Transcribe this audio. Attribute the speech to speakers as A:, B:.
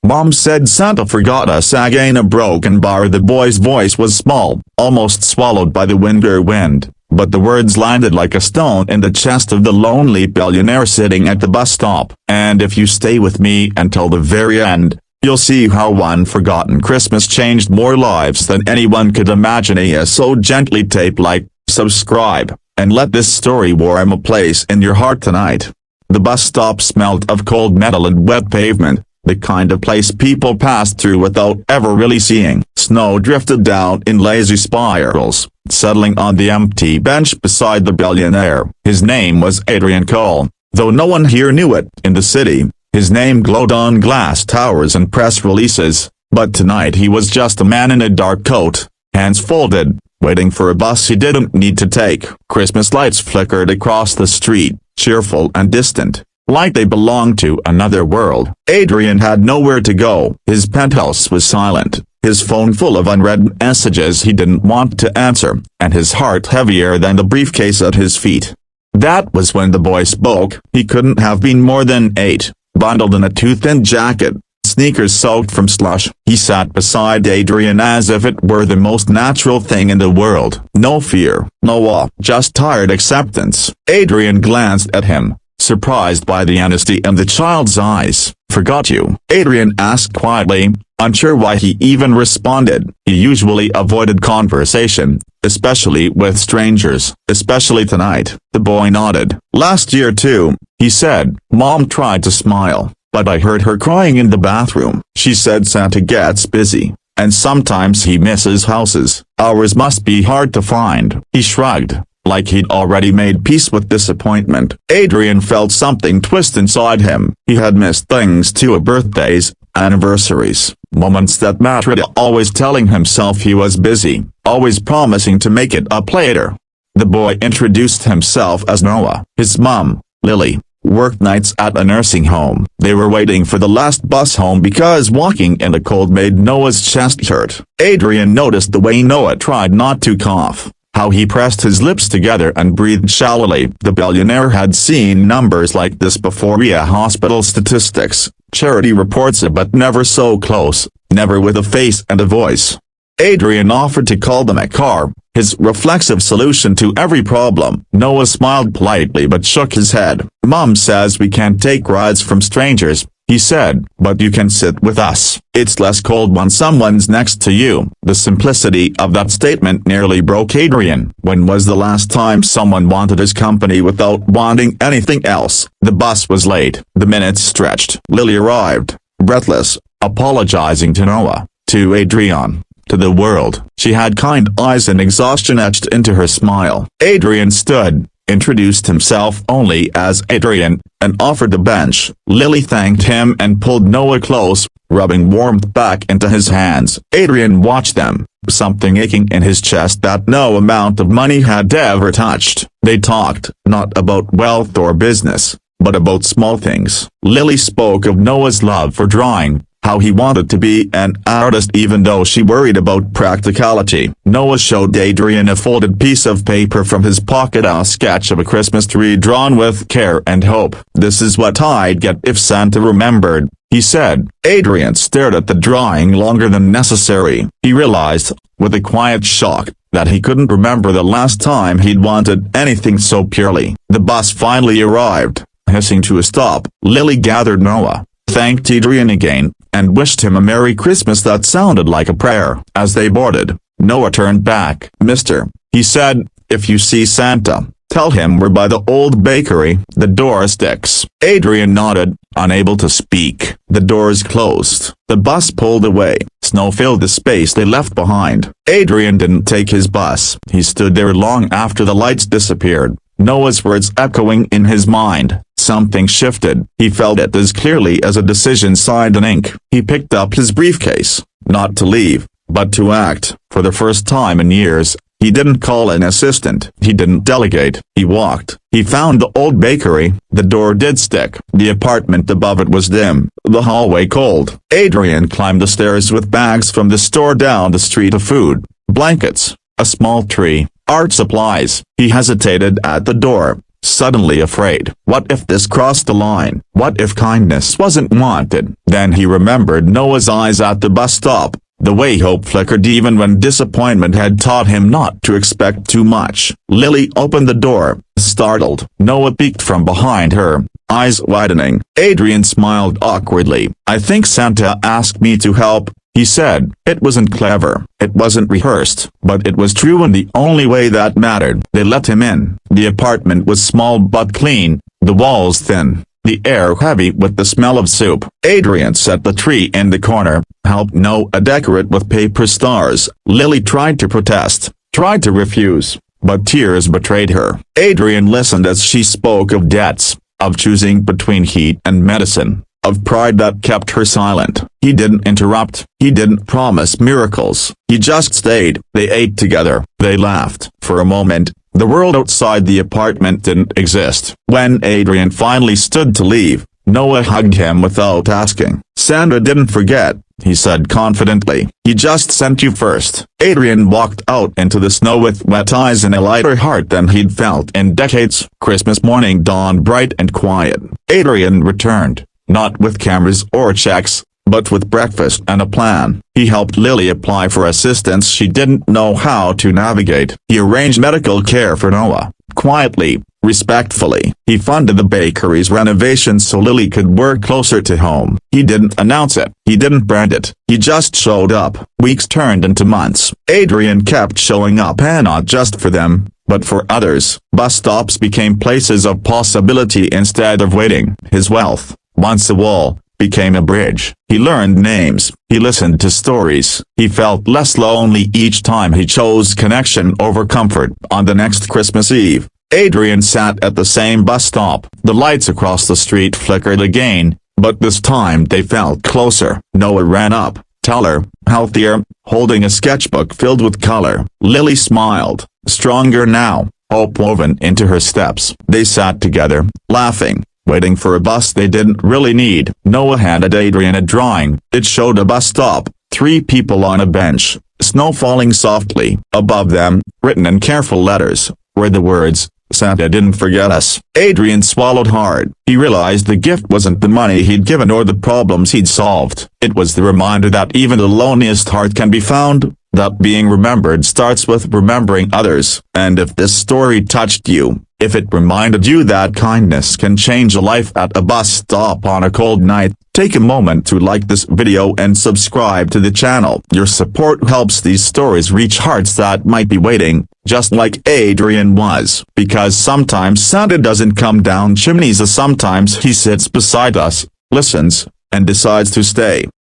A: Mom said Santa forgot us again. A broken bar. The boy's voice was small, almost swallowed by the winter wind, but the words landed like a stone in the chest of the lonely billionaire sitting at the bus stop. And if you stay with me until the very end, you'll see how one forgotten Christmas changed more lives than anyone could imagine. So gently tape like, subscribe, and let this story warm a place in your heart tonight. The bus stop smelled of cold metal and wet pavement, the kind of place people passed through without ever really seeing. Snow drifted down in lazy spirals, settling on the empty bench beside the billionaire. His name was Adrian Cole, though no one here knew it. In the city, his name glowed on glass towers and press releases, but tonight he was just a man in a dark coat, hands folded, waiting for a bus he didn't need to take. Christmas lights flickered across the street, cheerful and distant, like they belonged to another world. Adrian had nowhere to go. His penthouse was silent, his phone full of unread messages he didn't want to answer, and his heart heavier than the briefcase at his feet. That was when the boy spoke. He couldn't have been more than 8, bundled in a too-thin jacket, sneakers soaked from slush. He sat beside Adrian as if it were the most natural thing in the world. No fear, no awe, just tired acceptance. Adrian glanced at him, surprised by the honesty in the child's eyes. "Forgot you?" Adrian asked quietly, unsure why he even responded. He usually avoided conversation, especially with strangers, especially tonight. The boy nodded. "Last year too," he said. "Mom tried to smile, but I heard her crying in the bathroom. She said Santa gets busy, and sometimes he misses houses. Ours must be hard to find." He shrugged, like he'd already made peace with disappointment. Adrian felt something twist inside him. He had missed things too: birthdays, anniversaries, moments that mattered, always telling himself he was busy, always promising to make it up later. The boy introduced himself as Noah. His mom, Lily, worked nights at a nursing home. They were waiting for the last bus home because walking in the cold made Noah's chest hurt. Adrian noticed the way Noah tried not to cough, how he pressed his lips together and breathed shallowly. The billionaire had seen numbers like this before via hospital statistics, charity reports, but never so close, never with a face and a voice. Adrian offered to call them a car, his reflexive solution to every problem. Noah smiled politely but shook his head. "Mom says we can't take rides from strangers," he said, "but you can sit with us. It's less cold when someone's next to you." The simplicity of that statement nearly broke Adrian. When was the last time someone wanted his company without wanting anything else? The bus was late. The minutes stretched. Lily arrived, breathless, apologizing to Noah, to Adrian, to the world. She had kind eyes and exhaustion etched into her smile. Adrian stood, introduced himself only as Adrian, and offered a bench. Lily thanked him and pulled Noah close, rubbing warmth back into his hands. Adrian watched them, something aching in his chest that no amount of money had ever touched. They talked, not about wealth or business, but about small things. Lily spoke of Noah's love for drawing, how he wanted to be an artist even though she worried about practicality. Noah showed Adrian a folded piece of paper from his pocket, a sketch of a Christmas tree drawn with care and hope. "This is what I'd get if Santa remembered," he said. Adrian stared at the drawing longer than necessary. He realized, with a quiet shock, that he couldn't remember the last time he'd wanted anything so purely. The bus finally arrived, hissing to a stop. Lily gathered Noah, thanked Adrian again, and wished him a Merry Christmas that sounded like a prayer. As they boarded, Noah turned back. "Mister," he said, "if you see Santa, tell him we're by the old bakery. The door sticks." Adrian nodded, unable to speak. The doors closed. The bus pulled away. Snow filled the space they left behind. Adrian didn't take his bus. He stood there long after the lights disappeared, Noah's words echoing in his mind. Something shifted. He felt it as clearly as a decision signed in ink. He picked up his briefcase, not to leave, but to act. For the first time in years, he didn't call an assistant. He didn't delegate. He walked. He found the old bakery. The door did stick. The apartment above it was dim, the hallway cold. Adrian climbed the stairs with bags from the store down the street of food, blankets, a small tree, art supplies. He hesitated at the door, suddenly afraid. What if this crossed the line? What if kindness wasn't wanted? Then he remembered Noah's eyes at the bus stop, the way hope flickered even when disappointment had taught him not to expect too much. Lily opened the door, startled. Noah peeked from behind her, eyes widening. Adrian smiled awkwardly. "I think Santa asked me to help," he said. It wasn't clever, it wasn't rehearsed, but it was true in the only way that mattered. They let him in. The apartment was small but clean, the walls thin, the air heavy with the smell of soup. Adrian set the tree in the corner, helped Noah decorate with paper stars. Lily tried to protest, tried to refuse, but tears betrayed her. Adrian listened as she spoke of debts, of choosing between heat and medicine, of pride that kept her silent. He didn't interrupt, he didn't promise miracles, he just stayed. They ate together, they laughed. For a moment, the world outside the apartment didn't exist. When Adrian finally stood to leave, Noah hugged him without asking. "Santa didn't forget," he said confidently. "He just sent you first." Adrian walked out into the snow with wet eyes and a lighter heart than he'd felt in decades. Christmas morning dawned bright and quiet. Adrian returned, not with cameras or checks, but with breakfast and a plan. He helped Lily apply for assistance she didn't know how to navigate. He arranged medical care for Noah, quietly, respectfully. He funded the bakery's renovation so Lily could work closer to home. He didn't announce it, he didn't brand it, he just showed up. Weeks turned into months. Adrian kept showing up, and not just for them, but for others. Bus stops became places of possibility instead of waiting. His wealth, once a wall, became a bridge. He learned names, he listened to stories, he felt less lonely each time he chose connection over comfort. On the next Christmas Eve, Adrian sat at the same bus stop. The lights across the street flickered again, but this time they felt closer. Noah ran up, taller, healthier, holding a sketchbook filled with color. Lily smiled, stronger now, hope woven into her steps. They sat together, laughing, waiting for a bus they didn't really need. Noah handed Adrian a drawing. It showed a bus stop, 3 people on a bench, snow falling softly. Above them, written in careful letters, were the words, "Santa didn't forget us." Adrian swallowed hard. He realized the gift wasn't the money he'd given or the problems he'd solved. It was the reminder that even the loneliest heart can be found, that being remembered starts with remembering others. And if this story touched you, if it reminded you that kindness can change a life at a bus stop on a cold night, take a moment to like this video and subscribe to the channel. Your support helps these stories reach hearts that might be waiting, just like Adrian was. Because sometimes Santa doesn't come down chimneys, sometimes he sits beside us, listens, and decides to stay.